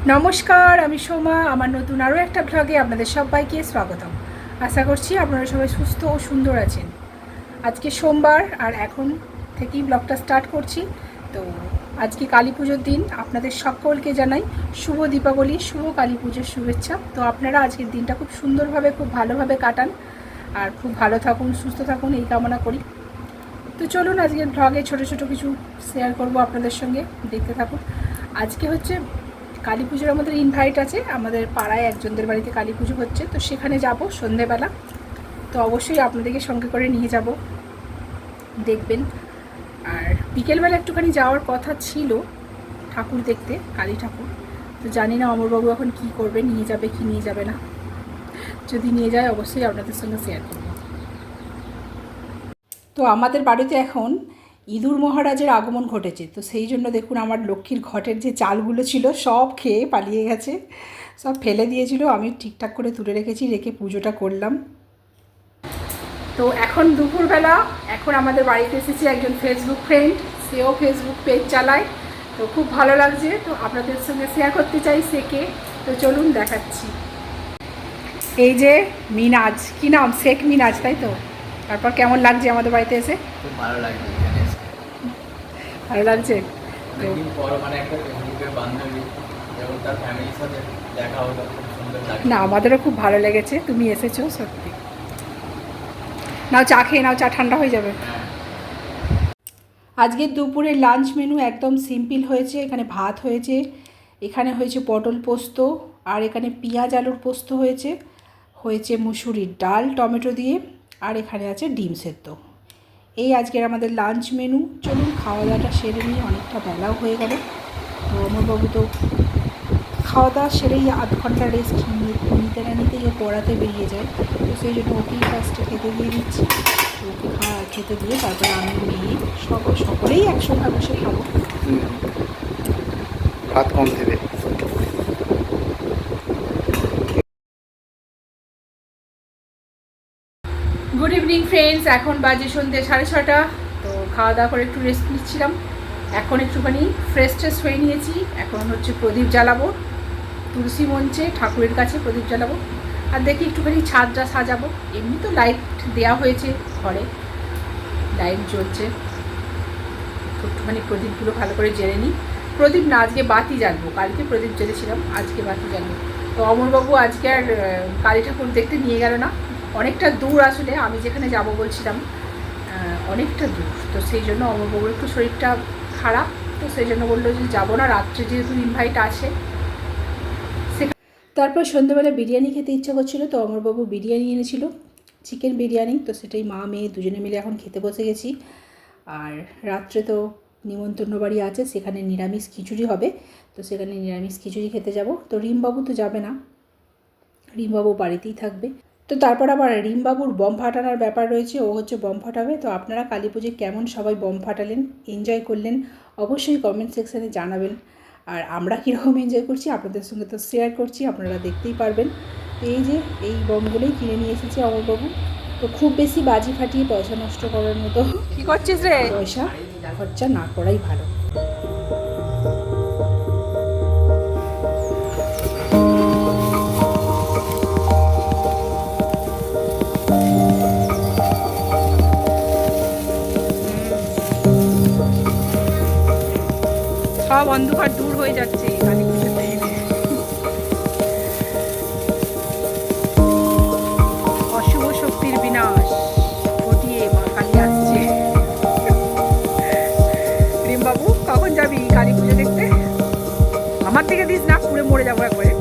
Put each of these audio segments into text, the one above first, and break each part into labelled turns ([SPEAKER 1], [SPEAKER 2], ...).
[SPEAKER 1] নমস্কার, আমি সোমা। আমার নতুন আরও একটা ব্লগে আপনাদের সবাইকে স্বাগতম। আশা করছি আপনারা সবাই সুস্থ ও সুন্দর আছেন। আজকে সোমবার আর এখন থেকেই ব্লগটা স্টার্ট করছি। তো আজকে কালী পুজোর দিন, আপনাদের সকলকে জানাই শুভ দীপাবলি, শুভ কালী পুজোর শুভেচ্ছা। তো আপনারা আজকের দিনটা খুব সুন্দরভাবে, খুব ভালোভাবে কাটান আর খুব ভালো থাকুন, সুস্থ থাকুন, এই কামনা করি। তো চলুন আজকের ব্লগে ছোটো ছোটো কিছু শেয়ার করব আপনাদের সঙ্গে, দেখতে থাকুন। আজকে হচ্ছে কালী পুজোর আমাদের ইনভাইট আছে, আমাদের পাড়ায় একজনদের বাড়িতে কালী পুজো হচ্ছে, তো সেখানে যাব সন্ধেবেলা। তো অবশ্যই আপনাদেরকে সঙ্গে করে নিয়ে যাব, দেখবেন। আর বিকেলবেলা একটুখানি যাওয়ার কথা ছিল ঠাকুর দেখতে, কালী ঠাকুর। তো জানি না অমরবাবু এখন কি করবে, নিয়ে যাবে কি নিয়ে যাবে না। যদি নিয়ে যায় অবশ্যই আপনাদের সঙ্গে শেয়ার করব। তো আমাদের বাড়িতে এখন ইঁদুর মহারাজের আগমন ঘটেছে, তো সেই জন্য দেখুন আমার লক্ষ্মীর ঘটের যে চালগুলো ছিল সব খেয়ে পালিয়ে গেছে, সব ফেলে দিয়েছিল। আমি ঠিকঠাক করে তুলে রেখেছি, রেখে পুজোটা করলাম। তো এখন দুপুরবেলা, এখন আমাদের বাড়িতে এসেছে একজন ফেসবুক ফ্রেন্ড, সেও ফেসবুক পেজ চালায়। তো খুব ভালো লাগছে, তো আপনাদের সঙ্গে শেয়ার করতে চাই সে কে। তো চলুন দেখাচ্ছি। এই যে মিনাজ, কি নাম, শেখ মিনাজ, তাই তো? তারপর কেমন লাগছে আমাদের বাড়িতে এসে?
[SPEAKER 2] খুব ভালো লাগছে,
[SPEAKER 1] ভালো লাগছে।
[SPEAKER 2] অনেকদিন পর মানে একটা ফেসবুকের বান্ধবী এবং তার ফ্যামিলির সাথে দেখা হলো, খুব সুন্দর লাগছে।
[SPEAKER 1] না, আমাদেরও খুব ভালো লেগেছে তুমি এসেছো, সত্যি। নাও চা খেয়ে নাও, চা ঠান্ডা হয়ে যাবে। আজকের দুপুরে লাঞ্চ মেনু একদম সিম্পল হয়েছে। এখানে ভাত হয়েছে, এখানে হয়েছে পটল পোস্ত, আর এখানে পেঁয়াজ আলুর পোস্ত হয়েছে, হয়েছে মুসুরির ডাল টমেটো দিয়ে, আর এখানে আছে ডিম সেদ্ধ। এই আজকের আমাদের লাঞ্চ মেনু। চলুন খাওয়া দাওয়াটা সেরে নিয়ে, অনেকটা বেলাও হয়ে গেল। তো অমরবাবু তো খাওয়া দাওয়া সেরেই আধ ঘন্টা রেস্ট নিতে না নিতেই ও পড়াতে বেরিয়ে যায়। তো সেই জন্য ওকেই ফার্স্টে খেতে দিয়ে দিচ্ছি। ওকে খেতে দিয়ে তারপরে আমি মেয়ে সকলেই একসঙ্গে বসে খাবো।
[SPEAKER 3] ভাত কম দেবে।
[SPEAKER 1] গুড ইভিনিং ফ্রেন্ডস, এখন বাজে সন্ধ্যে 6:30। তো খাওয়া দাওয়া করে একটু রেস্ট নিচ্ছিলাম, এখন একটুখানি ফ্রেশ ট্রেশ হয়ে নিয়েছি। এখন হচ্ছে প্রদীপ জ্বালাবো, তুলসী মঞ্চে ঠাকুরের কাছে প্রদীপ জ্বালাবো। আর দেখি একটুখানি ছাদটা সাজাবো। এমনি তো লাইট দেওয়া হয়েছে, ঘরে লাইট জ্বলছে, একটুখানি প্রদীপগুলো ভালো করে জেলে নিই। প্রদীপ না, আজকে বাতি জ্বালবো, কালকে প্রদীপ জ্বেলেছিলাম, আজকে বাতি জ্বালবো। তো অমরবাবু আজকে আর কালী ঠাকুর দেখতে নিয়ে গেল না, অনেকটা দূর। আসলে আমি যেখানে যাব বলছিলাম অনেকটা দূর, তো সেই জন্য অমরবাবুর একটু শরীরটা খারাপ, তো সেই জন্য বললো যে যাবো না, রাত্রে যেহেতু ইনভাইট আছে। তারপর সন্ধ্যেবেলা বিরিয়ানি খেতে ইচ্ছা করছিলো, তো অমরবাবু বিরিয়ানি এনেছিল, চিকেন বিরিয়ানি। তো সেটাই মা মেয়ে দুজনে মিলে এখন খেতে বসে গেছি। আর রাত্রে তো নিমন্ত্রণ বাড়ি আছে, সেখানে নিরামিষ খিচুড়ি হবে, তো সেখানে নিরামিষ খিচুড়ি খেতে যাব। তো রিমবাবু তো যাবে না, রিমবাবু বাড়িতেই থাকবে। তো তারপর আবার রিমবাবুর বম ফাটানোর ব্যাপার রয়েছে, ও হচ্ছে বম ফাটাবে। তো আপনারা কালী পুজোয় কেমন সবাই বম ফাটালেন, এনজয় করলেন, অবশ্যই কমেন্ট সেকশানে জানাবেন। আর আমরা কীরকম এনজয় করছি আপনাদের সঙ্গে তো শেয়ার করছি, আপনারা দেখতেই পারবেন। এই যে এই বমগুলোই কিনে নিয়ে এসেছে অমরবাবু। তো খুব বেশি বাজি ফাটিয়ে পয়সা নষ্ট করার মতো কী করছিস রে, পয়সা খরচা না করাই ভালো। সব অন্ধকার দূর হয়ে যাচ্ছে কালী পুজোতে। অশুভ শক্তির বিনাশ ঘটিয়ে মা কালী আসছে। রিমবাবু কখন যাবি কালী পুজো দেখতে? আমার থেকে দিস না, পুড়ে মরে যাবো একবারে।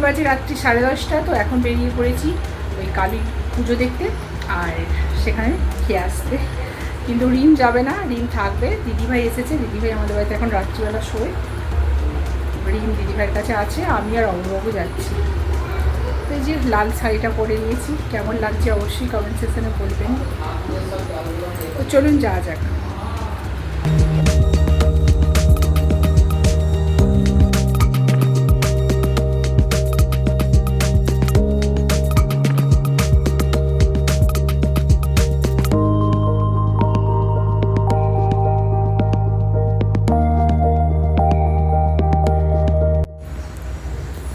[SPEAKER 1] বাজে রাত্রি 10:30, তো এখন বেরিয়ে পড়েছি ওই কালী পুজো দেখতে আর সেখানে খেয়ে আসতে। কিন্তু রিম যাবে না, রিম থাকবে। দিদিভাই এসেছে, দিদিভাই আমাদের বাড়িতে এখন রাত্রিবেলা শোয়। রিম দিদিভাইয়ের কাছে আছে, আমি আর অমরবাবু যাচ্ছি। তো এই যে লাল শাড়িটা পরে নিয়েছি, কেমন লাগছে অবশ্যই কমেন্ট সেকশনে বলবেন। তো চলুন যাওয়া যাক।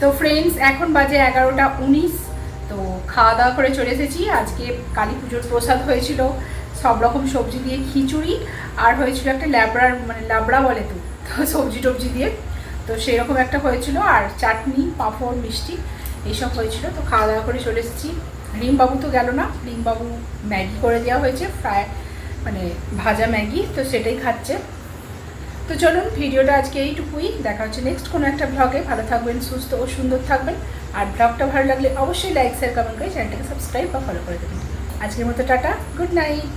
[SPEAKER 1] তো ফ্রেন্ডস, এখন বাজে 11:19। তো খাওয়া দাওয়া করে চলে এসেছি। আজকে কালী পুজোর প্রসাদ হয়েছিল সব রকম সবজি দিয়ে খিচুড়ি, আর হয়েছিল একটা ল্যাবড়ার মানে লাবড়া বলে তো সবজি টবজি দিয়ে, তো সেই রকম একটা হয়েছিল, আর চাটনি পাঁপড় মিষ্টি এইসব হয়েছিল। তো খাওয়া দাওয়া করে চলে এসেছি। রিমবাবু তো গেল না, রিমবাবু ম্যাগি করে দেওয়া হয়েছে, ফ্রাই মানে ভাজা ম্যাগি, তো সেটাই খাচ্ছে। তো চলুন ভিডিওটা আজকে এইটুকুই, দেখা হচ্ছে নেক্সট কোনো একটা ব্লগে। ভালো থাকবেন, সুস্থ ও সুন্দর থাকবেন। আর ব্লগটা ভালো লাগলে অবশ্যই লাইক শেয়ার কমেন্ট করে চ্যানেলটাকে সাবস্ক্রাইব বা ফলো করে দেবেন। আজকের মতো টাটা, গুড নাইট।